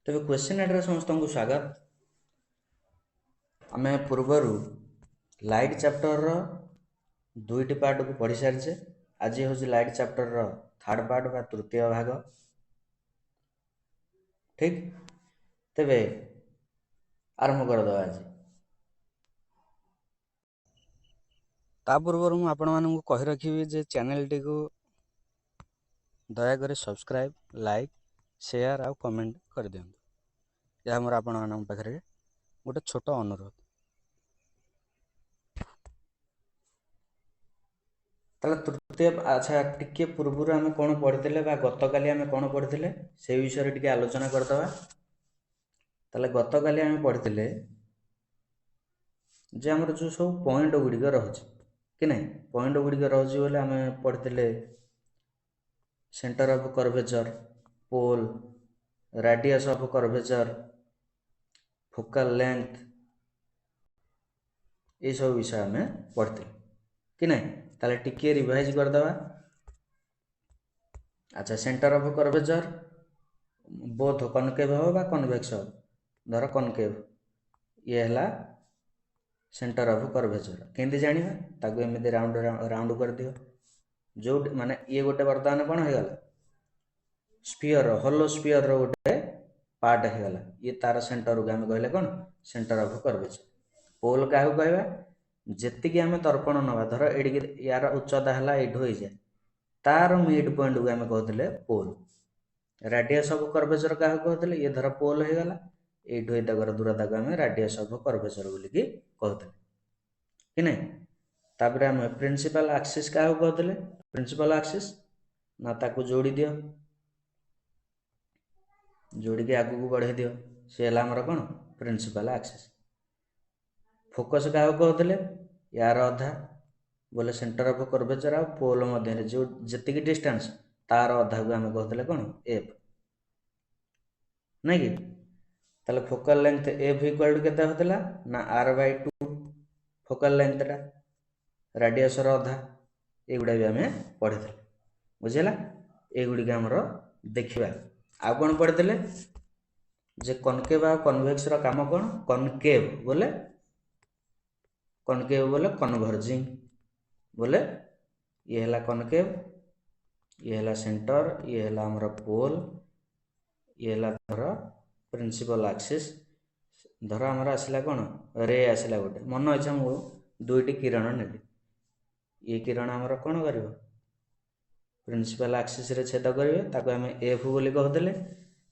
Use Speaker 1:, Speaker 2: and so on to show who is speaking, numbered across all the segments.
Speaker 1: तेज question एड्रे समस्त को स्वागत। आम पूर्वर लाइट चैप्टर दुईटी पार्ट को पढ़ी सारी। आज हूँ लाइट चैप्टर थर्ड पार्ट बा तृतीय भाग। ठीक तेरे आरंभ करदे। आज ता पूर्व मुझे आपण मानू कही रखी जे चैनल टी को दयाकोरी सब्सक्राइब लाइक शेयर आउ कमेंट कर दियंतु। यह मोर आपण मान पाखे गोटे छोट अनुरोध। ताले तृतीय अच्छा टिके पूर्व आम कौन पढ़ी गत काली आम कौन पढ़ी से विषय टिके आलोचना करदवा। ताले गत काली आम पढ़ी जे आमर जो सब पॉइंट गुड़िक रही कि नहीं पॉइंट गुड़िक रही बोले आम पढ़ी centre of curvature pole radius of curvature focal length ये सब विषय आम पढ़ी कि नहीं। ताले टिके रिवाइज करदवा। अच्छा centre of curvature both concave हो बा कन्वेक्स हो। धर कनकेव ये है सेंटर ऑफ कर्वेचर केंदी जानिबा ताको एमती राउंड राउंड कर दियो जो माने ये गोटे वर्तमान कौन हो गला स्फीयर होलो स्फीयर रो गोटे पार्ट हो गला। ये तार सेंटर को आम कहले कौन सेंटर ऑफ कर्वेचर। पोल क्या कहवा जेतिकी आम दर्पण नवा धर एडिक यार उच्चता है एठू हो जाए तार मिड पॉइंट को आम कहते पोल। रेडियस ऑफ कर्वेचर क्या कहते ये धर पोल हो गला एठू एतकर दूरता को आम रेडियस ऑफ कर्वेचर बोलिकी कहते कि नहीं। तापर आम प्रिंसिपल एक्सिस क्या कहते प्रिंसिपल एक्सिस ना ताकू जोड़ी दियो जोड़ी के आगू को बढ़े दियो सी है आमर कौन प्रिंसिपल एक्सिस। फोकस क्या कहते यार अधा बोले सेंटर ऑफ कर्वेचर आ पोल मध्य जो जी डिस्टेंस तार अधा को आम कहते कौन एफ नहीं कि ताले focal length F equal to केते होतला ना r/2 फोकल लेंथटा रेडियस अधा एगुड़ा भी आम पढ़ी बुझेगा। एगुड़ी आमर देखा आ कौन पढ़ी जे कनकेव आ कन्वेक्स काम कौन कनकेव बोले कन्वर्जिंग बोले ये है कनकेव ये है सेंटर ये है आमर पोल ये है धर प्रिंसिपल एक्सिस। धर आमर आसला कौन रे आसला गोटे मन इच्छा मु दुईटी किरण नेली ये किरण आमर कौन कर प्रिंसिपल एक्सिस रे छेद करेंगे ताको आम एफ बोली कहते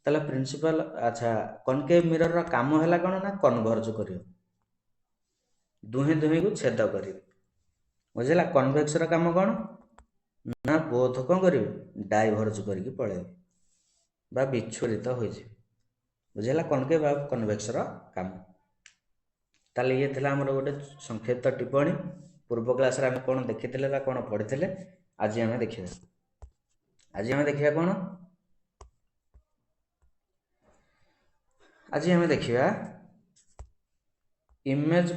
Speaker 1: ताले प्रिंसिपल अच्छा कनकेव मिरर रा काम है कौन ना कन्वर्ज कर दुहे दुहे को छेद करेंगे बुझेगा। कन्वेक्स रा काम कौन ना बोथ कौन करेंगे डाइवर्ज करके पड़े बा विच्छोरित हो बुझेगा कनकेव आ कन्वेक्स रा काम। ताले ये थिला हमर गोटे संक्षिप्त टिप्पणी पूर्व क्लास रे हम कौन देखिथिले बा कौन पढ़िथिले आज आम देखिए। आज आम देखिए कौन आज आम देखिए image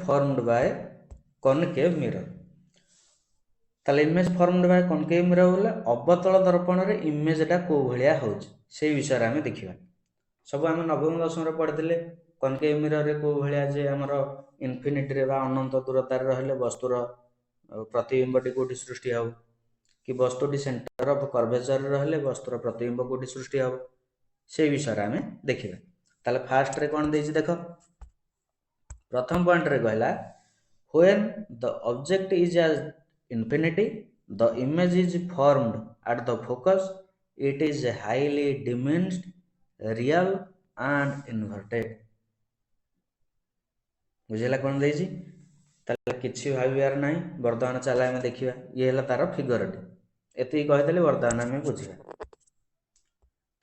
Speaker 1: formed by concave mirror. ताले image formed by concave mirror बोले अवतल दर्पण रे इमेजटा को भलिया होउछ से विषय आम देखिबा। सब आम नवम दशम रे पढ़िथिले कनकेव मिरर रे को भलिया जे हमर इन्फिनिटी रे बा अनंत दूरतार रहले वस्तुर प्रतिबिंबटी कोठी सृष्टि हो कि वस्तुटी सेंटर ऑफ कर्वेचर रहले वस्तुर प्रतिबिंब कोठी सृष्टि हो से विषय आम देखिबा। ताले फास्ट रे कोन देछि देखो प्रथम पॉइंट रे कहला when the object is as infinity the image is formed at the focus it is highly diminished real and inverted। बुझेला कौन देछि ताले किछि भाबियार नाही वर्तमान चला हम देखिबा ये हला तार फिगरटी एति कहिदेले वर्तमान हम बुझिबा।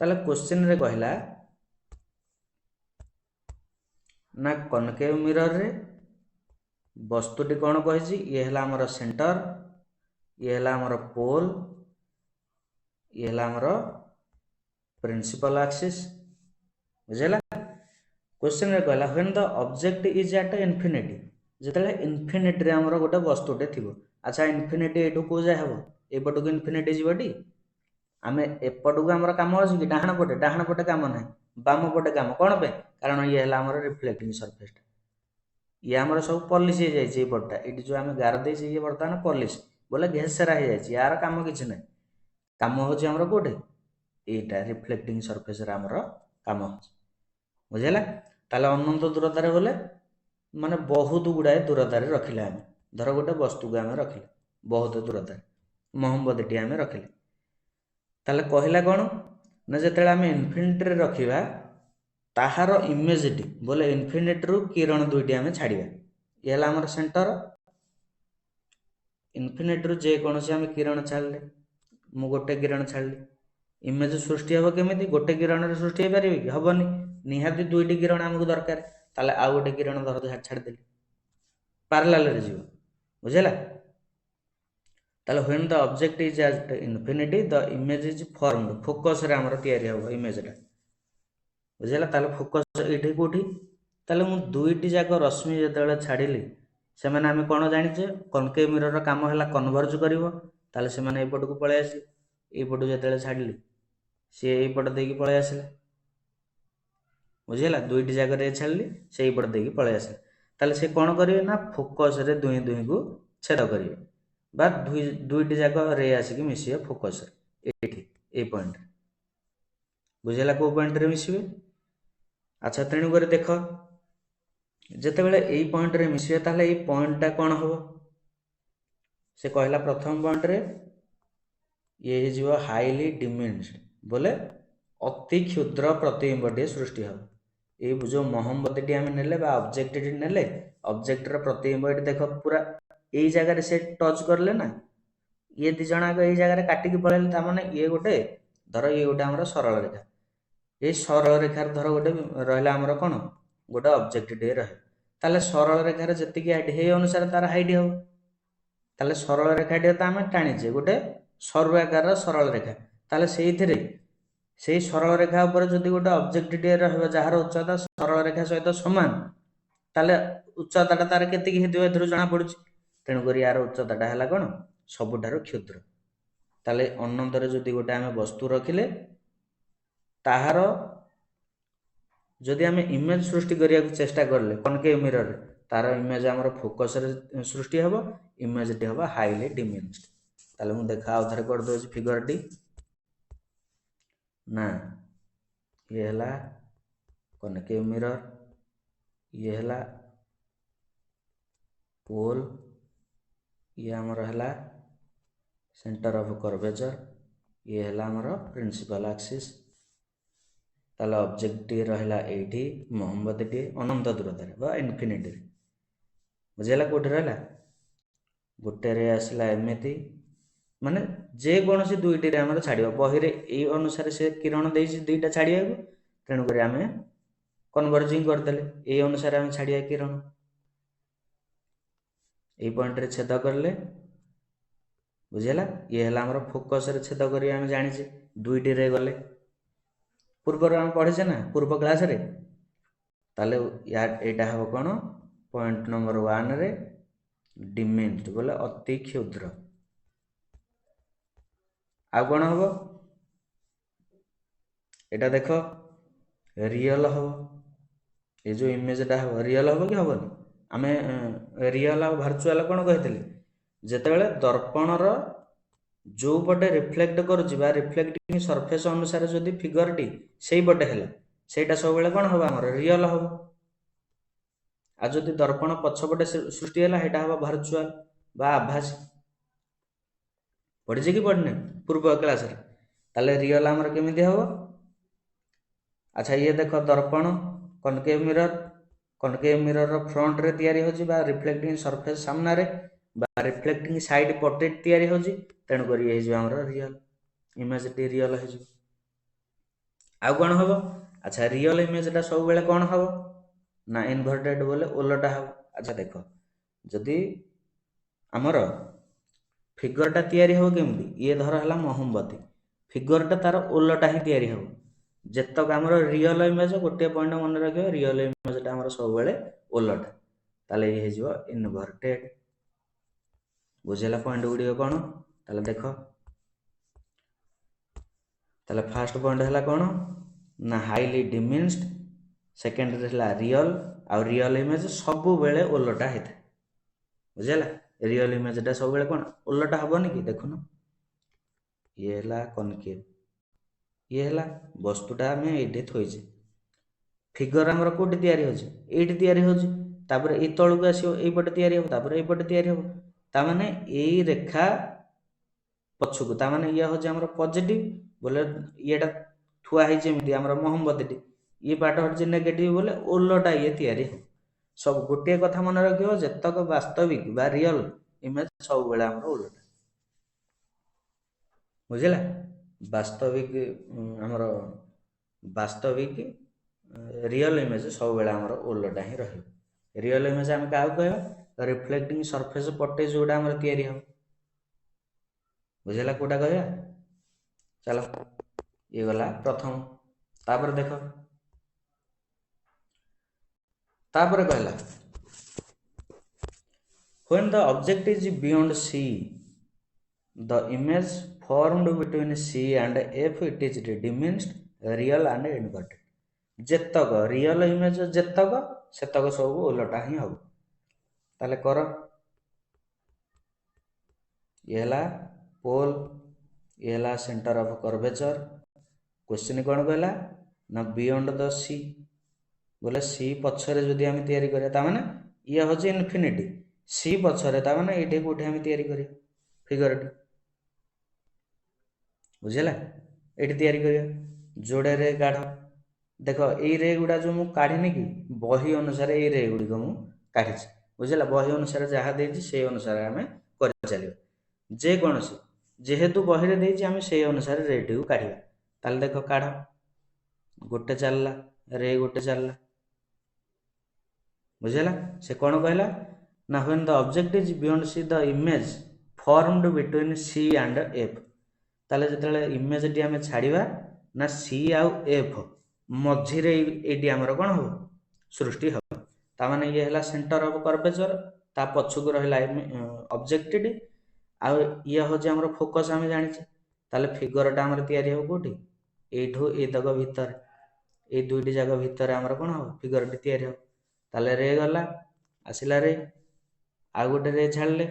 Speaker 1: ताले क्वेश्चन रे कहला ना कनकेव मिरर रे वस्तुटी कौन कहिछि ये हला हमर सेंटर ये है आमर पोल ये है आमर प्रिंसिपल एक्सिस बुझेला। क्वेश्चन रे कहला when the object is at infinity जेतले इन्फिनिटी रे आमर गोटे वस्तुटे थिबो। अच्छा इन्फिनिटी एटू को जाय हबो ए पटो इन्फिनिटी जीवटी आमे एपटू आमर काम अच्छे कि डाहाण पटे काम ना बाम पटे काम कौन पे कारण ये है रिफ्लेक्टिंग सरफेस ये आमर सब पॉलिश हो जाए पटा ये जो आम गार दे ये बर्तमान पॉलिश बोले घेसेरा हो जाए यार काम किसी ना काम हूँ कौटे यहाँ रिफ्लेक्टिंग सरफेस आमर काम हो बुझेगा ताले अनंत दूरतार बोले माने बहुत गुड़ाए दूरतार रखिले आम धर गोटे वस्तु को आम रखिले बहुत दूरतार मोहम्मती आम रखिले ताले कहला कौन ना जो आम इनफिनिटी रखा ताहार इमेजटी बोले इनफिनिटी रु किरण दुईटी आम छाड़िया ये आमर सेंटर इनफिनिटी रु जेकोसी आम किरण छाड़ले मु गोटे किरण छाड़ली इमेज सृष्टि हम केमी गोटे किरण सृष्टि हो पारे कि हेनी निहाती दुईटी किरण आमको दरकार ताले आउ गोटे किरण धर छाड़देली पारालाल रे जीव बुझेला ताले when the object is at infinity the image is formed focus रे हमर तयारी हो इमेजटा बुझेला ताले फोकस एठी कोठी ताले मु दुईटी जाक रश्मि जेतेबेले छाड़िली से माने आमे कोन जानिचे कनकेव मिरर रो काम हैला कन्वर्ज करिवो ताले से माने एपट को पळे आसी एपट जेतेबेले छाड़िली से एपट देकी पळे आसिला बुझेला दुईटी जाक रे छाड़ली से एपट देकी पळे आसिला ताले से कोन करिवे ना फोकस रे दुई दुई को छेद करिवे बा दुईटी जाक रे आसिक मिसिए फोकस एठी ए पॉइंट बुझेला को पॉइंट रे मिसिवे अच्छा तेणु कर देख जितेबाला यही पॉइंट रे मिसिए ताले ये पॉइंटटा कौन हम से कहला प्रथम पॉइंट रे ये जीव हाईली डिमेन्स्ड बोले अति क्षुद्र प्रतिबिंबटी सृष्टि हम ये जो मोहम्मती आम ने ऑब्जेक्ट ने ऑब्जेक्ट प्रतिबिंब देख पूरा यही जगह से टच करले ना ये दी जन यही जगह काटिकी पड़े ताने ये गोटे धर ये गोटे आम सरल रेखा ये सरल रेखार धर गोटे रहा आमर कौन गोटे ऑब्जेक्ट टे रहे ताले सरल रेखार जी हाइट हे अनुसार तार हाइट हम ताले सरल रेखाटी तो आम टाणीचे गोटे सरू आकार सरल रेखा ताले से सरल रेखा उपर जदि गोटे ऑब्जेक्ट टे रहा जार उच्चता सरल रेखा सहित समान ताले उच्चता तार केतिकी हेतु एथुरु जना पड़ुछि तेणुक यार उच्चता है कौन सबुठारु क्षुद्र ताले अनंतर जदि गोटे आम वस्तु रखिले ताहार जदि आम इमेज सृष्टि करने को चेष्टा करले कनकेव मिरर तार इमेज आमर फोकस रे सृष्टि हम इमेजटी हम हाईली डिमेन्स्ड ताले मु देखा आउ थरे कर दोछि फिगर टी ना ये हला कनकेव मिरर ये हला पोल ये आमर हला सेंटर ऑफ कर्वेचर ये हला आमर प्रिंसिपल एक्सिस ताले ऑब्जेक्ट टी रहला एठी मोहम्मती टी अनंत दूरतार बा इनफिनिटी बुझेला कोठी रहला गोटे रे आसला एमती माने जे कोनोसी दुईटी रे हमर छाडियो बही रे एई अनुसार से किरण देइछि दुईटा छाडिया को तेणु करी आमे कन्वर्जिंग कर देले एई अनुसार आमे छाडिया किरण एई पॉइंट रे छेद करले बुझेला ये हला हमर फोकस रे छेद करी आमे जानिछि दुईटी रे गले पूर्व आम पढ़ीचे ना पूर्व क्लास रे ताले यार एटा हम कौन पॉइंट नंबर 1 रे डिमेन्स्ड बोले अति क्षुद्र आ कौन हम एटा देख रियल हम ये जो इमेजटा हम रियल हम कि हेनी आम रियल आ भर्चुआल कौन कहते जितेबाला दर्पणर जो पटे रिफ्लेक्ट करुवा रिफ्लेक्टिंग सरफेस अनुसार जदि फिगर टी से पटे है सेटा सब बेले कौन हम आमर रियल हम आ जदि दर्पण पछपटे सृष्टि है सेटा हम भर्चुआल बा आभासी पढ़ी कि पढ़ने पूर्व क्लास रे ताले रियल आमर केमिति हम अच्छा ये देख दर्पण कनकेव मिरर फ्रंट रे तैयारी होछि बा रिफ्लेक्टिंग सरफेस सामना रे बा रिफ्लेक्टिंग साइड पटे तैयारी होछि तेणु कर रियल इमेजटी रियल हो आ कौन हम अच्छा रियल इमेजटा सब बेले कौन हम ना इनवर्टेड बोले ओलटा हम अच्छा देख जदि आमर फिगरटा तैयारी हो केमती ये धर है मोहम्मती फिगरटा तार ओलटा ही तैयारी हम जेतक आमर रियल इमेज गोटे पॉइंट मन रख रियल इमेजटा आमर सब बेले ओलटा ताले ये हो इनवर्टेड बुझेला पॉइंट गुड़िक कौन ताले देख ताले फास्ट पॉइंट है कौन ना हाईली डिमिन्स्ड, सेकेंड है रियल, आ रियल इमेज सब बेले ओलटा होता है बुझेगा। रियल इमेजटा सब बेले कौन ओलटा हेनी कि देखुन ये है कनकेव, ये है वस्तुटा आम ये थोचे फिगर आमर कौटी तैयारी होची एठी तैयारी होची तापर ए तळକୁ आसीओ एई पटे तैयारी हो तापर एई पटे तैयारी हो ता माने एई रेखा पछकु ता माने ये होची हमर पॉजिटिव बोले येटा थुआ है जेमिति हमर मोहम्मदीटी ये पार्ट होची नेगेटिव बोले ओलटा ये तैयारी हो सब गोटे कथा मन रखियो जतक वास्तविक बा रियल इमेज सब बेले हमर ओलटा बुझिला। वास्तविक हमर वास्तविक रियल इमेज सब बेले हमर ओलटा ही रही। रियल इमेज आम क्या कह रिफ्लेक्टिंग सरफेस पटे जोड़ा आम तैयारी हम बुझेगा कौटा कह चलो ये गला प्रथम तापर देख तापर कहला when the object is beyond C the image formed between C and F it is diminished real and inverted जेतक रियल इमेज जेतक सेतक सब ओलटा ही हम ताले कर ये है पोल ये है सेंटर ऑफ कर्वेचर क्वेश्चन कौन कहला ना बियॉन्ड द सी बोले सी पछरे जदि आम तैयारी करिया माने ये हूँ इनफिनिटी सी पछरे ताने ये कौटे आम तैयारी करिया फिगरटी बुझेगा ये तैयारी करिया जोड़े रे गाढ़ देख ये रे गुड़ा जो मुझे काढ़ी कि बही अनुसार ये रे गुड़िक मुझे बुझेगा बही अनुसार जहाँ देती से अनुसार आम कर चलिए जेकोसी जेहेतु बही देती आम से अनुसार रेटी को काढ़ा ताल देख काढ़ गोटे चलला रे गोटे चलला बुझेगा से कौन कहला ना when the object is beyond C the image formed between C and F ताले जिते इमेज टी आम छाड़ा ना सी आउ एफ मझिरे ये आमर कौन हम सृष्टि हम ताने ये है सेंटर ऑफ कर्वेचर ता पछकु रहा ऑब्जेक्टटी आ ये हूँ आम फोकस आम जानी ताले फिगरटा आम तैयारी हो कौटी यू ये तक भितर ये दुईटी जाक भितर आमर कौन हम फिगरटी तैयारी हो ताले रे गला आसला रे आ गोटे रे छाड़े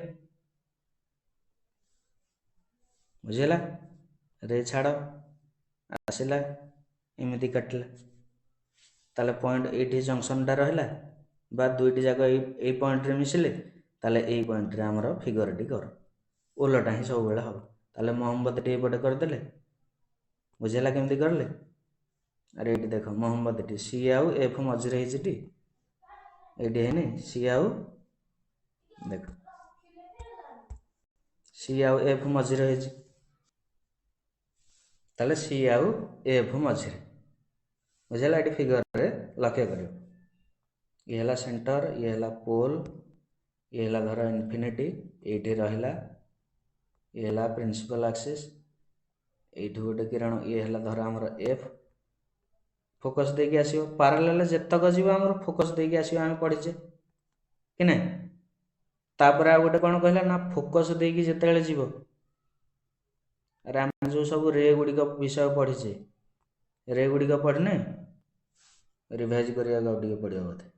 Speaker 1: बुझेगा रे छाड़ आसला एमती काटला ताले पॉइंट ये जंक्शनटा रहा बा दुईटी जाक ये पॉइंट रे मिसिले ताले ये पॉइंट रे आमर फिगरटी कर ओलटा ही सब बेले हम ताले मोहम्मदटी एपटे करदे बुझेगा केमती करले अरे ये देख मोहम्मदटी सी आउ एफ मझे ये है सी आउ देख सी आउ एफ मझे ताले सी आउ एफ मझे बुझेगा ये फिगर रे लक्ष्य कर ये है सेंटर ये है पोल ये है धर इनफिनिटी ये रहा ये है प्रिंसिपल एक्सिस ये गोटे किरण ये है धर आमर एफ फोकस देकी आसो पारालेल जेतक जीव आम फोकस देकी आसो आम पढ़ीचे कि ना तापर आ गोटे कौन कहला ना फोकस देकी जिते जीव अरे आम जो सब रे गुड़िक विषय पढ़ीचे रे गुड़िक पढ़ने रिवाइज करने पड़ो बोधे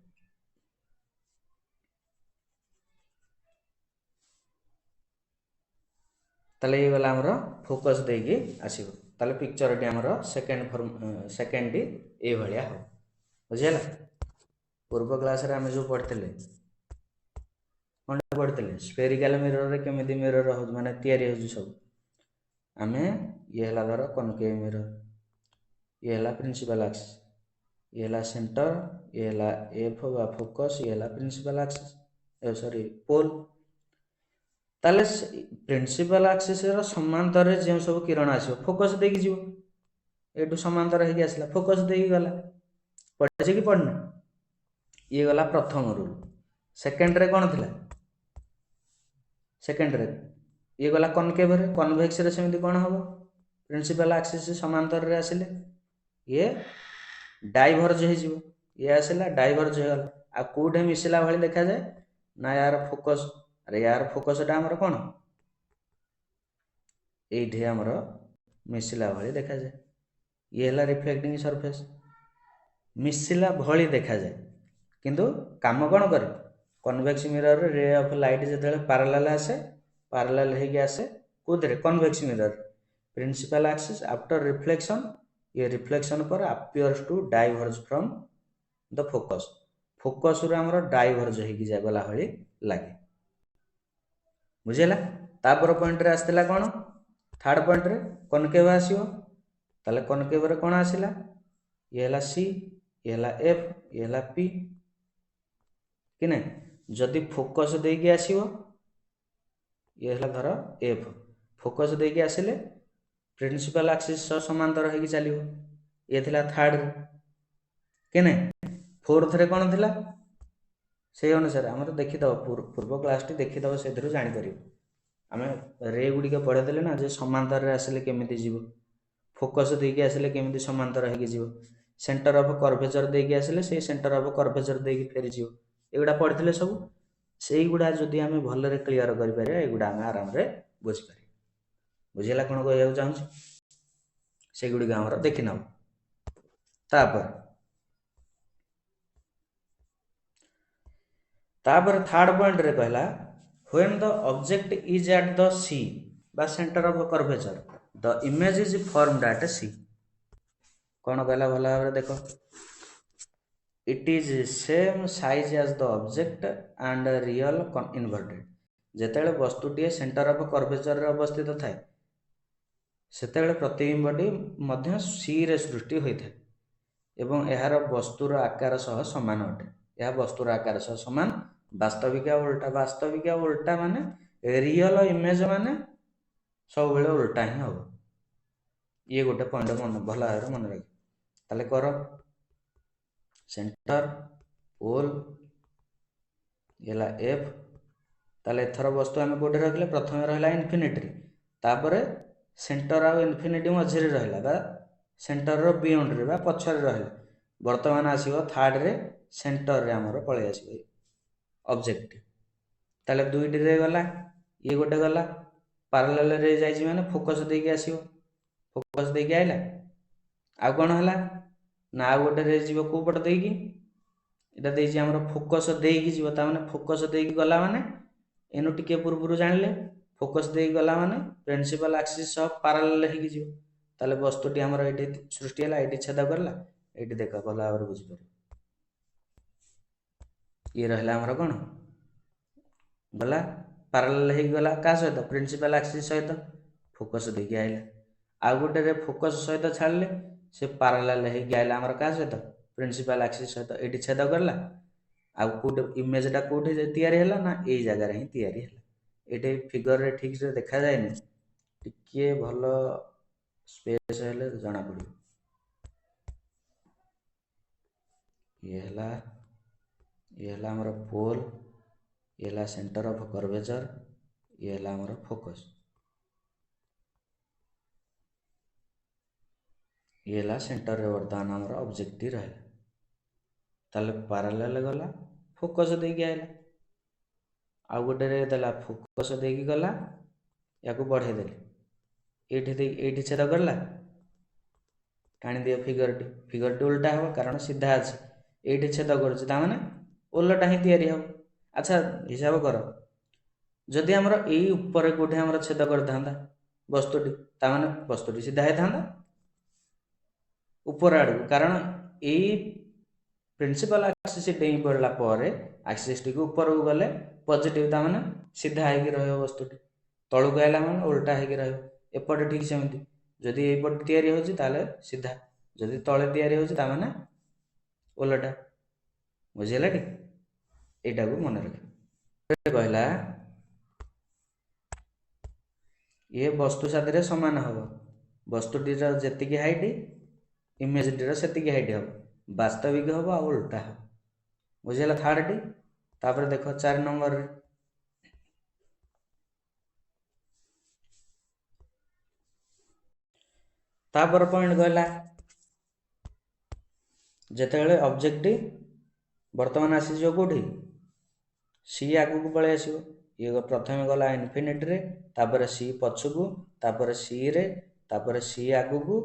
Speaker 1: ताले ये गला आमर फोकस देकी आसो ताले पिक्चर टी आमर सेकेंड ये भाया हो बुझेगा। पूर्व क्लास रे आम जो पढ़ते कौन पढ़ते स्फेरिकल मिरर केमी मिरर हो माने तैयारी हो सब आम ये है धर कनकेव मिरर ये है प्रिंसिपल एक्सिस ये है सेंटर ये है एफ बा फोकस ये है प्रिंसिपल एक्सिस सॉरी पोल ताले प्रिंसिपल एक्सिस समांतर जो सब किरण आसो फोकस देकी जीव एटू समांतर होगी आसला फोकस देकी गला पढ़े कि पढ़ना ये गला प्रथम रूल सेकेंड रे कौन थिला सेकेंड रे ये गला कनकेव रे कन्वेक्स रे सेमती कौन हम प्रिंसिपल एक्सिस समांतर रे आसिले ये डाइभर्ज हो ये आसला डाइभर्ज हो आ कौटे मिसला भाई देखा जाए ना यार फोकस अरे यार फोकसटा आमर कौन ये आमर मिसला भाई देखा जाए ये है रिफ्लेक्टिंग सरफेस मिसिला भली देखा जाए किंतु काम कौन करे convex mirror ray of light जो पैरेलल आसे पैरेलल होगी आसे कौन convex mirror principal axis after reflection ये रिफ्लेक्शन पर appears to diverge from the focus focus रू आमर डाइवर्ज हो गला भली लगे बुझेगा तापर पॉइंट रे आसला कौन थर्ड पॉइंट रे कनकेव आसीबो ताले कनकेव रे कौन आसिला ये है सी ये है एफ ये है पी कि ना जदि फोकस देकी आसीबो ये है धर एफ फोकस देकी आसिले प्रिंसिपल एक्सिस सह समांतर होगी चलो ये थिला थर्ड कि ना फोर्थ रे कौन थिला से अनुसार आम देखीदब पूर्व क्लास टी देखीदब से जापर आम रे गुड़िक पढ़ेदेले ना जे समांतर आसिले केमिति जीव फोकस देकी आसिले केमिति समांतर होगी जीव सेंटर ऑफ कर्वेचर देकी आसिले से सेंटर ऑफ कर्वेचर देकी फेरी जीव एगुड़ा पढ़िथिले सब से गुड़ा जदि आम भलरे क्लियर करें एगुड़ा आम आराम से बुझीपर बुझेगा कौन कहना चाहूँ से गुड़िक आम देखी नब तापर थर्ड पॉइंट रे कहला when the object is at the C बा centre of curvature the image is formed at C कौन कहला भल भाव देख it is same size as the object and real inverted जेतेबेले वस्तुटी सेंटर ऑफ कर्वेचर अवस्थित थाए सेतेबेले प्रतिबिंबटी मध्य सी रे सृष्टि होता है एवं यार वस्तुर आकार सह समान अटे यह वस्तुर आकार सह समान वास्तविका उल्टा माने रियल इमेज माने सब बेले उल्टा ही हम ये गोटे पॉइंट मन भल भाव मन रख ताले कर सेंटर पोल ये एफ ताले एथर वस्तु आम कौटे रखले प्रथम रहा इनफिनिटी तापर सेंटर आ इनफिनिटी मझे रहा सेंटर रो बियॉन्ड रे पछरे रहा वर्तमान आसीबो थर्ड रे सेंटर रे हमर पळे आसीबो ऑब्जेक्ट ताले दुईटी रे गला ये गोटे गला पैरेलल रे जाइछि माने फोकस देके आसीबो फोकस देके आइला आ कोन हला ना आ गोटे रे जीवो को पट देकी एटा देछि हमर फोकस देकी जीवो ता माने फोकस देकी गला माने एनु टिके पूर्वरु जानले फोकस देकी गला माने प्रिंसिपल एक्सिस सह पैरेलल हेकी जीवो ताले वस्तुटी हमर एठी सृष्टि हला एठी छेद करला एठी देख भल भाव बुझीपर ये रहा आमर कौन गला पैरेलल हो गला क्या सहित प्रिंसिपल एक्सिस सहित फोकस देकी आइला आ गोटे रे फोकस सहित छाड़ले से पैरेलल हो आइला आमर क्या सहित प्रिंसिपल एक्सिस सहित एठी छेद करला आ कोटे इमेजटा कोठी तैयारी हला ना ए जगह रे ही तैयारी हला एठी फिगर रे ठीक से देखा जायनी टिके भल स्पेस हेले जना पड़ो ये है हमारा पोल ये है सेंटर ऑफ कर्वेचर ये है हमारा फोकस ये है सेंटर रे वर्तमान हमारा ऑब्जेक्टिव रहा ताले पैरेलल गला फोकस देकी आइला आ गोटे रे देला फोकस देकी गला या को बढ़े देले एठी छेद करला टाणी दियो फिगरटी उल्टा हो कारण सीधा अछि एठी छेद करछि ता माने उल्टा ही तैयारी हो अच्छा हिसाब कर जदि हमर एई ऊपर कोठे हमर छेद कर थांदा वस्तुटी ता माने वस्तुटी सीधा हे थांदा ऊपर आड़ कारण एई प्रिंसिपल एक्सिस डेई पड़ला पर एक्सिस टी को ऊपर को गले पॉजिटिव ता माने सीधा हे कि रहयो वस्तुटी तळु गयला माने उल्टा हे कि रहयो एपटे ठीक सेमती जदि एपटे तैयारी होछि ताले सीधा जदि तळे तैयारी होछि ता माने उल्टा बुझिला टी एटा को मन रख कहला ये वस्तु साथी रे समान हबो वस्तुटी रो जेतिकी हाइट इमेजटी रो सेतिकी हाइट हबो वास्तविक हबो आ उल्टा हबो बुझिला थर्ड टी तापर देखो 4 नंबर रे तापर पॉइंट कहला जेतेबेले ऑब्जेक्ट वर्तमान आसी जो कोठी सी आगु को पळे आसीबो ये प्रथम गला इनफिनिटी रे तापर सी पछकू तापर सी रे तापर सी आगु को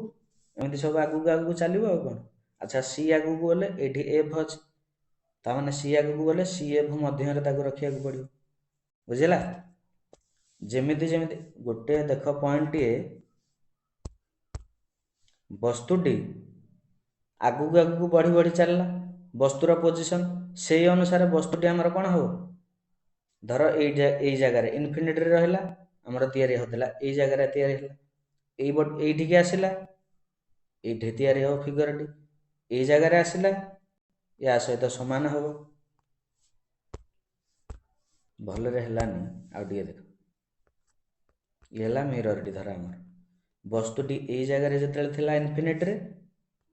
Speaker 1: एमती सब आगू आगू चलो आ कौन। अच्छा सी आगू गले ये एफ अच्छे ताने सी आगू गले सी एफ मध्य रखा पड़ो बुझेगा। जमीती जमीती गोटे देख पॉइंट टे वस्तुटी आगू आगू बढ़ी बढ़ी चलला वस्तुर पोजिशन से अनुसार वस्तुटी आमर कौन हम धर यही जगार इनफिनिटी रहा आमर या होता यही जगार या आसला ये हम फिगर टी यही जगार आसला या सहित सामान हम भलरे हलानी आउटे देख ये मिरर टी धर आमर वस्तुटी यही जगार जो इनफिनिटी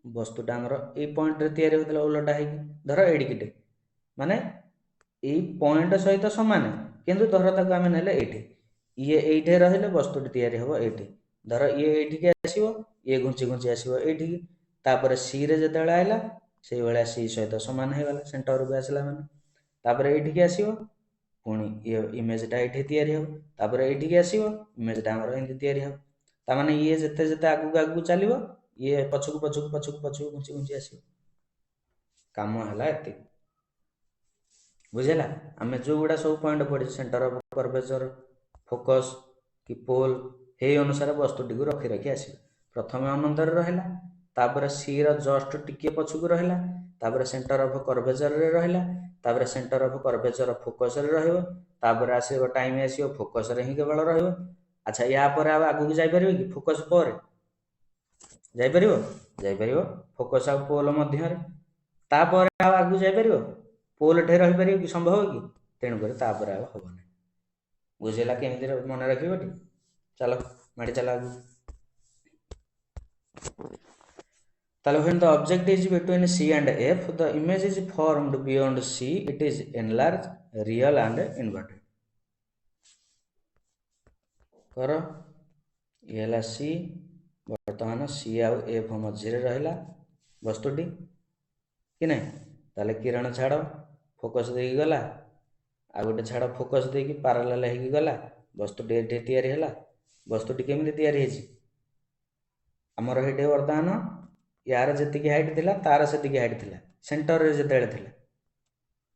Speaker 1: वस्तुटा आमर ये पॉइंट रे होता ओलटा है धर एडिकिटे माने ये पॉइंट सहित सामान किंतु धर ताको आमे नेले ये एठे रहिले वस्तुटी तैयारी हबो एठी धर ये एठिके आसीबो ये घुंची घुंची आसीबो एठिके तापर सी रे जतेले आइला सेही भलिया सी सहित समान हे गला सेंटर को आसला माने तापर एठिके आसीबो पुणी ये इमेजटा एठी तैयारी हबो तापर एठिके आसीबो इमेजटा हमर एंती तैयारी हबो ता माने ये जते जते आगु आगु चलिबो ये पछुक पछुक पछुक पछुक घुंची घुंची आसीबो काम हला एति बुझेला। आमे जो गुडा सब पॉइंट पढ़ी सेंटर ऑफ कर्वेचर फोकस कि पोल हे अनुसार वस्तुटी को रखी रखी आसीबो प्रथम अनंतर रहला तापर सी रो जस्ट टिके पछुक रहला तापर सेंटर ऑफ कर्वेचर रे रहला तापर सेंटर ऑफ कर्वेचर फोकस रे रहइबो तापर आसीबो टाइम आसीबो फोकस रे ही केवल रहइबो। अच्छा या पर आगु की जाई परिबो कि फोकस पर जाई परिबो फोकस आ पोल मध्य रे तापर आगु जाई परिबो पोल ठे रही पार कि संभव कि तेणुक तापर आ हम ना बुझेगा केमती मन रखिए टी चलो माड़ी चल आगु ताले when the object is between C and F the image is formed beyond C it is enlarged real and inverted कर ये हला C बर्तमान C आउ F मझे रहा वस्तुटी कि नहीं ताले किरण छाड़ फोकस देकी गला आ गोटे छाड़ फोकस देकी पारालेल होगी गला वस्तुटी ये तैयारी है वस्तुटी केमी तैयारी आमर ये बर्तमान यार जी हाइट थी तार से हाइट थी सेंटर रे जिते थी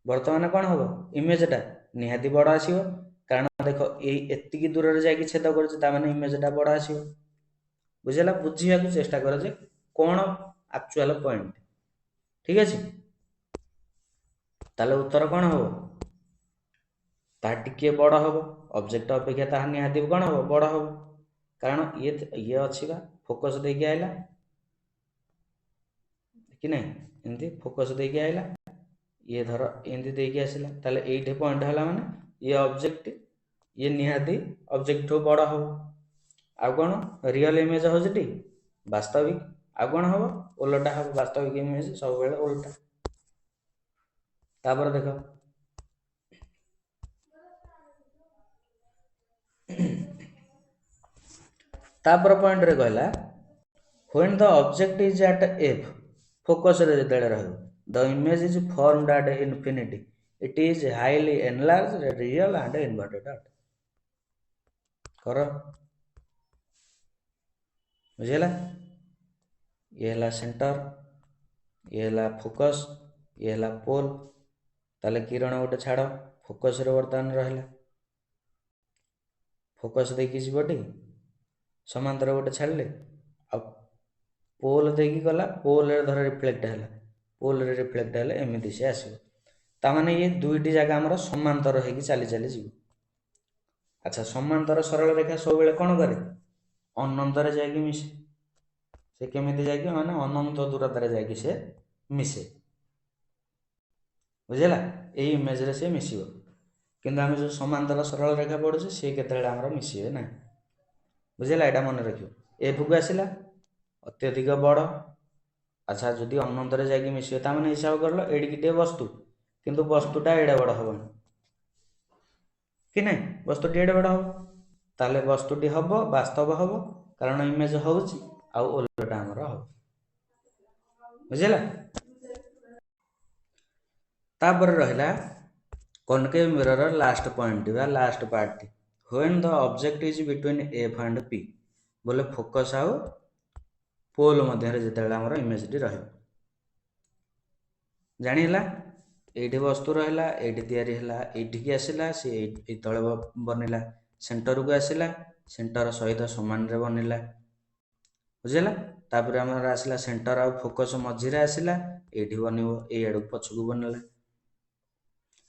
Speaker 1: बर्तमान कौन हम इमेजटा निहाती बड़ आसो कारण देख ये दूर से जाकि छेद कर इमेजटा बड़ आसो बुझेगा बुझा चेष्टा कर जे कौन एक्चुअल पॉइंट ठीक अच्छे ताले उत्तर कौन हम तार टिके बड़ हम ऑब्जेक्ट अपेक्षा तार निहाती कौन हम बड़ हम कारण ये अच्छी फोकस देके आइला कि नहीं एमती फोकस देके आइला ये धर एमती देके आसला ताले एठे पॉइंट हला माने ये ऑब्जेक्ट ये निहाती ऑब्जेक्ट ठो बड़ हम आ कौन रियल इमेज होती वास्तविक आ कौन हम ओलटा हम वास्तविक इमेज सब बेले ओलटा तापर देख तापर पॉइंट रे कहला when the object is at F focus रे जतेले रहयो the image is formed at infinity it is highly enlarged real and inverted out कर बुझेला ये हला सेंटर ये हला फोकस ये हला पोल ताले किरण गोटे छाड़ फोकस रे बर्तमान रहला फोकस देखी जीवटी समांतर गोटे छाड़ले आ पोल देखी गला पोल रे धर रिफ्लेक्ट है पोल रे रिफ्लेक्ट है एमती से आसो ताने ये दुईटी जगह आमर समांतर होगी चली चली जीव। अच्छा समांतर सरल रेखा सब बेले कौन करे अनंतर जाकि मिसे से केमी जाकि माने अनंत दूरतार जाकि से मिसे बुझेगा यही इमेज रे से मिसिबो किंतु आम जो समांतर सरल रेखा पढ़ुचे सी के मिसे ना बुझेगा यहाँ मन रखियो एफ को आसला अत्यधिक बड़ अच्छा जदि अनंतर जाकि मिसे ताने हिसाब कर लो एडिकिटे वस्तु किंतु वस्तुटा एडे बड़ हम कि नहीं वस्तुटी एडे बड़ हम ताले वस्तुटी हम वास्तव हम कारण इमेज होउची आ ओलटा हमर हम बुझेला। तापर रहिला कॉनकेव मिरर लास्ट पॉइंट बा last part when the object is between F and P बोले फोकस आउ पोल मध्य जिते आमर इमेजटी रही जानीला ये वस्तु रहा ये आसला सी तले बनला सेंटर को आसला सेंटर सहित सामान बनला बुझेगा तापर आम आसला सेंटर आ फोकस मझीरे आसला ये बन ये पछक बनला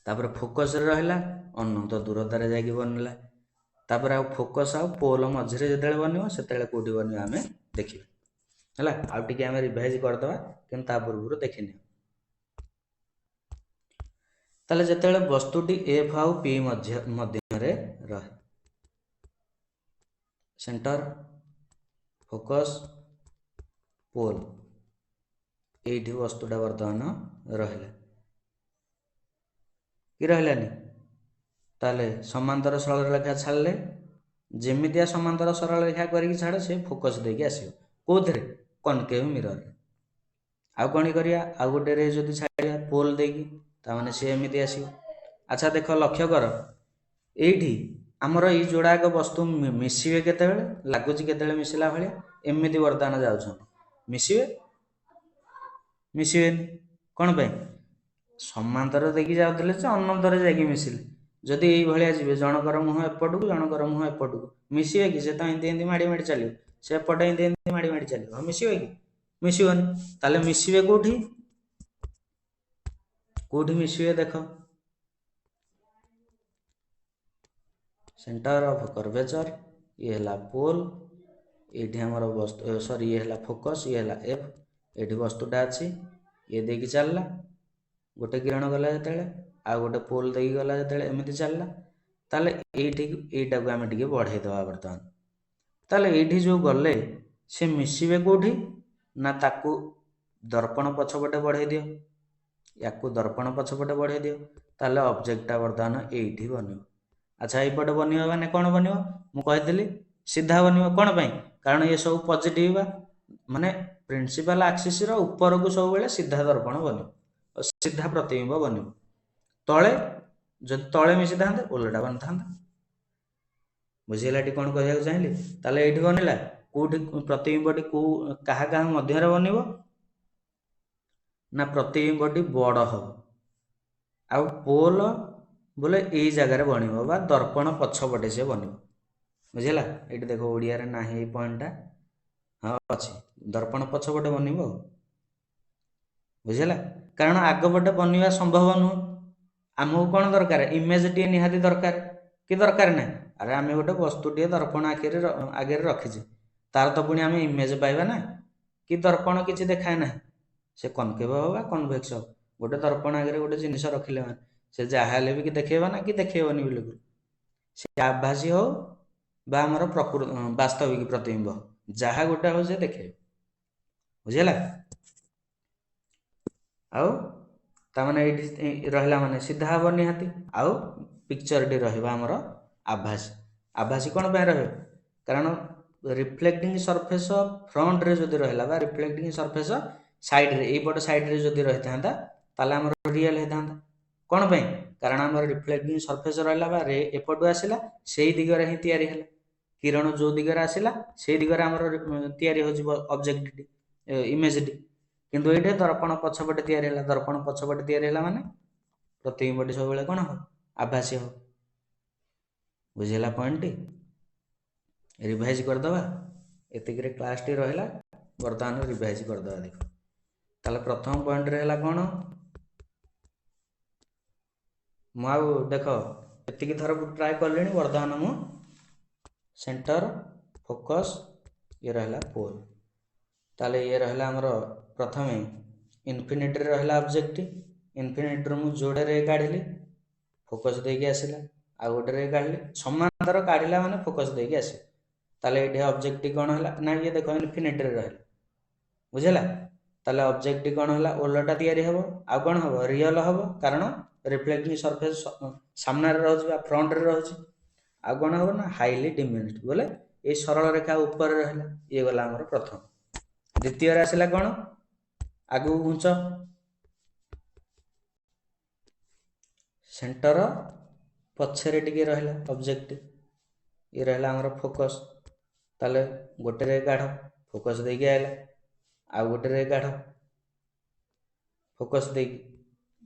Speaker 1: तापर फोकस रहा अनंत दूरतार जा बनला तापर आ फोकस आ पोल मझीरे जो बन से कौटी बन आम देखा है आउ टे आम रिवाइज करदे कि पूर्व देखनी ताले जिते वस्तुटी एफ आउ पी मध्य रहे सेंटर फोकस पोल ये वस्तुटा बर्तमान रहा कि रहानी ताले समांतर सरल रेखा छाड़े जमितिया समांतर सरल रेखा करके छाड़ से फोकस देके आसो कौन कनकेव मिरर आउ कौन करिया आउ गोटे रे जदि छाड़िया पोल देकी ताने सी एमती आसो अच्छा देख लक्ष्य कर ये आमर ये जोड़ाक वस्तु मिसवे केते लगुच केते मिसला भाया एमती बर्तमान जाऊँ मिसवे मिसबेनि कौन पे समांतर देखी जाते अनंतर जाकि मिसिले जदि ये जी जनकर मुह एपट को जनकर मुह एपट को मिसवे कि से तो एमती माड़ी माड़ी चलो से एपटे एमती माड़ी माड़ी चलो मिसवे कि मिसबनी ताले मिसवे कौटी कौटी मिसवे देख सेंटर ऑफ कर्वेचर ये है पोल ये आमर वस्तु सॉरी ये है फोकस ये है एफ ये वस्तुटा अच्छी ये देखी चलला गोटे किरण गला जो आ गोटे पोल देखी गला जो एमती चलला ताले यहीटा को आम टे बढ़ईदे बर्तमान ताले ये जो गले से मिसवे कौटी ना ताकू दर्पण पछपटे बढ़ई दियो या दर्पण पछपटे बढ़ई दियो ताले ऑब्जेक्टटा बर्तमान ये बन अच्छा यपटे बन मैंने कौन बन मुझे सीधा बन कौन पाई कारण ये सब पॉजिटिव माने प्रिंसिपल एक्सिस रो ऊपर को सब बेले सीधा दर्पण बन सीधा प्रतिबिंब बन तले जब तले मिसी था ओलटा बन था बुझेगा कौन कहना चाहिए ताले ये बनला कौटी प्रतिबिंबटी कौ क्या मध्य बन ना प्रतिबिंबटी बड़ हम आ पोल बोले यही जगार बन दर्पण पछपटे से बन बुझेगा ये देख ओडिया ना ये पॉइंटा हाँ अच्छी दर्पण पछपटे बन बुझेगा कारण आगपटे बनवा संभव नुह आमको कौन दरकार इमेज टी निहाती दरकार कि दरकार ना अरे आम गोटे वस्तु टे दर्पण आगे रखीचे तार तो पुणी आम इमेज पाइबा ना कि दर्पण किसी देखाए ना से कनकेव हो कनभेक्स हो गोटे दर्पण आगे गोटे जिनस रखिले मैंने से जहाँ भी कि देखेबा ना कि देखेबनी बिल्कुल से आभासी हो आमर प्रकृत वास्तविक प्रतिबिंब जहाँ गोटे हो से देखे बुझेगा आउ ताने रहा माने सीधा हम निहाती आउ पिक्चर टी रमर आभासी आभासी कौन पे रहे कारण रिफ्लेक्टिंग सरफेस फ्रंट रे जदि रहा रिफ्लेक्टिंग सरफेस साइड रे एपट साइड रे जदि रही था ताले आमर रियल होता कौन पे कारण आम रिफ्लेक्टिंग सरफेस रहा रे एपटू आसला से दिगरे ही तैयारी है किरण जो दिगरे आसला से दिगरे आमर तैयारी हो ऑब्जेक्ट इमेज टी किंतु ये दर्पण पछपटे तैयारी है दर्पण पछपटे तैयारी है माने प्रतिबिंबटी सब बेले कौन हो आभासी हो बुझेगा पॉइंट टी रिवाइज करदे एतिक क्लास टी रहा बर्तमान रिवाइज करदे देख ताले प्रथम पॉइंट रे है कौन मु देख एतिक थर ट्राए कले बर्तमान मु सेंटर फोकस ये रहा पोल ताले ये रहा आमर प्रथम इनफिनिटी रहा ऑब्जेक्ट इनफिनिटी मु जोड़े रे काढ़ी फोकस देके आसला आ गोटे रे काढ़ी समांतर काढ़ला माने फोकस देके आस ताले ये ऑब्जेक्ट कौन है ना ये देख इनफिनिटी रहा बुझेगा ताले ऑब्जेक्ट कौन है ओलटा तैयारी हम आ कौन हम रियल हम कारण रिफ्लेक्टिंग सरफेस सामने रोचे फ्रंट रे रोचे आ कौन हम ना हाईली डिमिनिश्ड बोले ये सरल रेखा ऊपर रहा ये गला आमर प्रथम द्वितीय आसला कौन आगु घुंच सेंटर पछरे टिके रहा ऑब्जेक्ट ये रहा आमर फोकस ताले गोटे रे काढ़ फोकस देके आइला ଆଉ गोटे रे गाढ़ फोकस दे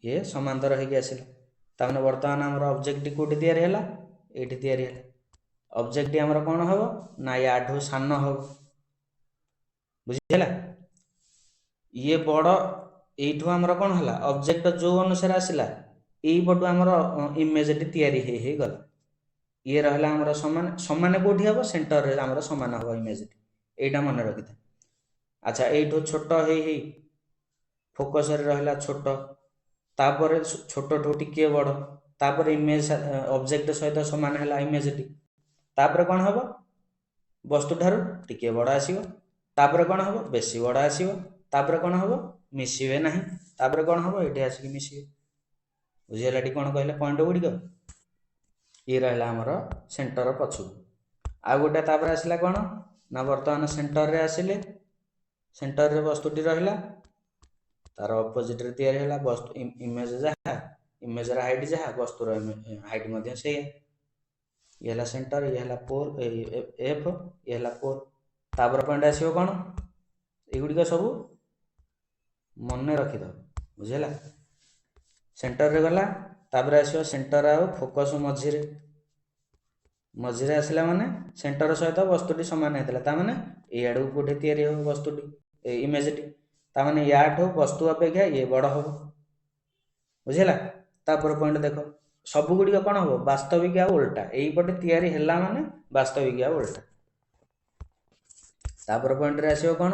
Speaker 1: ये समांतर होगी आसला ताने वर्तमान आमर ऑब्जेक्ट कोटी तैयारी हैला एठी तैयारी हैला ऑब्जेक्ट आमर कोन हबो ना याठू सान हबो बुझिला ये बड़ एठू आमर कोन हला ऑब्जेक्ट जो अनुसार आसला एई पटू आमर इमेज टी तैयारी हे गला ये रहला आमर समान समान कोठी हबो सेंटर रे आमर समान हबो इमेज एटा मन रखिता अच्छा एठू छोट हे फोकस रे रहला छोट तापर छोट ठू टिके बड़ तापर इमेज ऑब्जेक्ट सहित समान हैला इमेज टी तापर कोन हबो वस्तु ठारू टिके बड़ आसीबो तापर कोन हबो बेसी बड़ आसीबो तापर कोन हबो मिसिबे नाही तापर कोन हबो एठी आसी मिसिबे बुझिलाटी कोन कहले पॉइंट गुडी को ये रहला हमर सेंटर पछु आ गोटे तापर आसीला कोन ना वर्तमान सेंटर रे आसीले सेंटर रे वस्तुटी रहला तार ऑपोजिट रे तैयारी हैला वस्तु इमेज जहा इमेज रा हाइट जहा वस्तु रा हाइट मध्ये से ये हैला सेंटर ये हैला पोल एफ ये हैला पोल तापर पॉइंट आसीबो कोन एगुडी को सब मन रखि दो बुझिला सेंटर रे गला तापर आसीबो सेंटर आ फोकस मझिरे मझिरे आसला माने सेंटर सहित वस्तुटी समान हेतला ता माने ए आडू कोठे तैयारी हो वस्तुटी इमेज टी ता माने याठो वस्तु अपेक्षा ये बड़ हो बुझिला तापर पॉइंट देखो सब गुडी कोन हो वास्तविक आ उल्टा एई पटे तैयारी हैला माने वास्तविक आ उल्टा तापर पॉइंट रे आसीबो कोन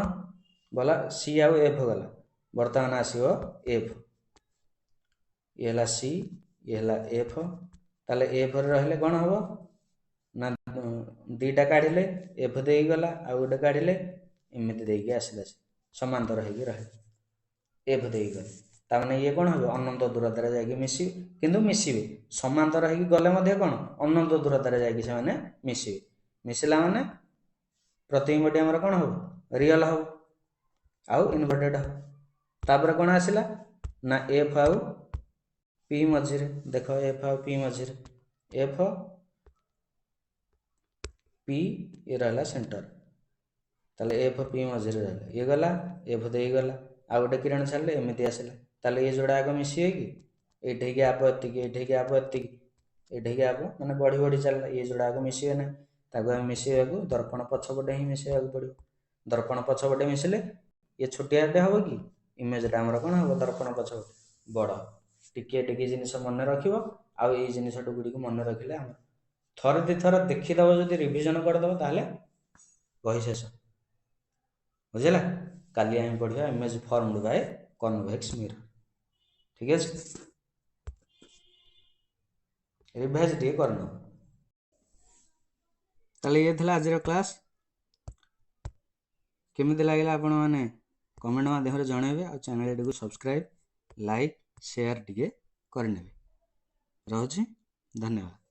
Speaker 1: बोला सी आ एफ गला वर्तमान आसीबो एफ ये हला सी ये हला एफ ताले एफ रे रहले कोन हबो ना दीटा काढिले एफ देई गला आ गोटे काढिले एमिति देई आसीला समांतर हेगी रहे एफ देई गला ता माने ये कोन हबो अनंत दूरता रे जाई मिसी किंतु मिसिबे समांतर हेगी गले मध्ये कोन अनंत दूरता रे जाई से माने मिसिबे मिसिला माने प्रतिबिंबटी हमर कोन हबो रियल हबो आउ इन्वर्टेड हबो तापर कोन आसीला ना एफ आउ पी मझिरे देखो एफ आउ पी मझिरे एफ पी ये रहला सेंटर ताले एफ पी मझिरे रहला ये गला एफ देई गला आ गोटे किरण छाले एमिति आसीला ताले ये जोडा आगो मिसिए कि एठे के आप एठे के आप एठे के आप माने बढ़ी बढ़ी चलला ये जोडा आगो मिसिए ना ताको हम मिसिए को दर्पण पछपटे ही मिसिए को पड़ियो दर्पण पछपटे मिसिले ये छोटियाटे हबो कि इमेज टा हमर कोन हबो दर्पण पछपटे बड़ टिके टिके जिनिस मन रखिबो आ ए जिनिस गुडी को मन रखिले हम थर दि थर देखि दबो जदी रिवीजन कर दबो ताले बही शेष बुझिला काली हम पढिया image formed by convex mirror ठीक है रिवाइज दी करनो ताले ये थला आज रो क्लास केमिति लागिला आपण माने कमेंट माध्यम रे जणेबे आ चैनल को सब्सक्राइब लाइक शेयर टिके करनेबे रहउची धन्यवाद।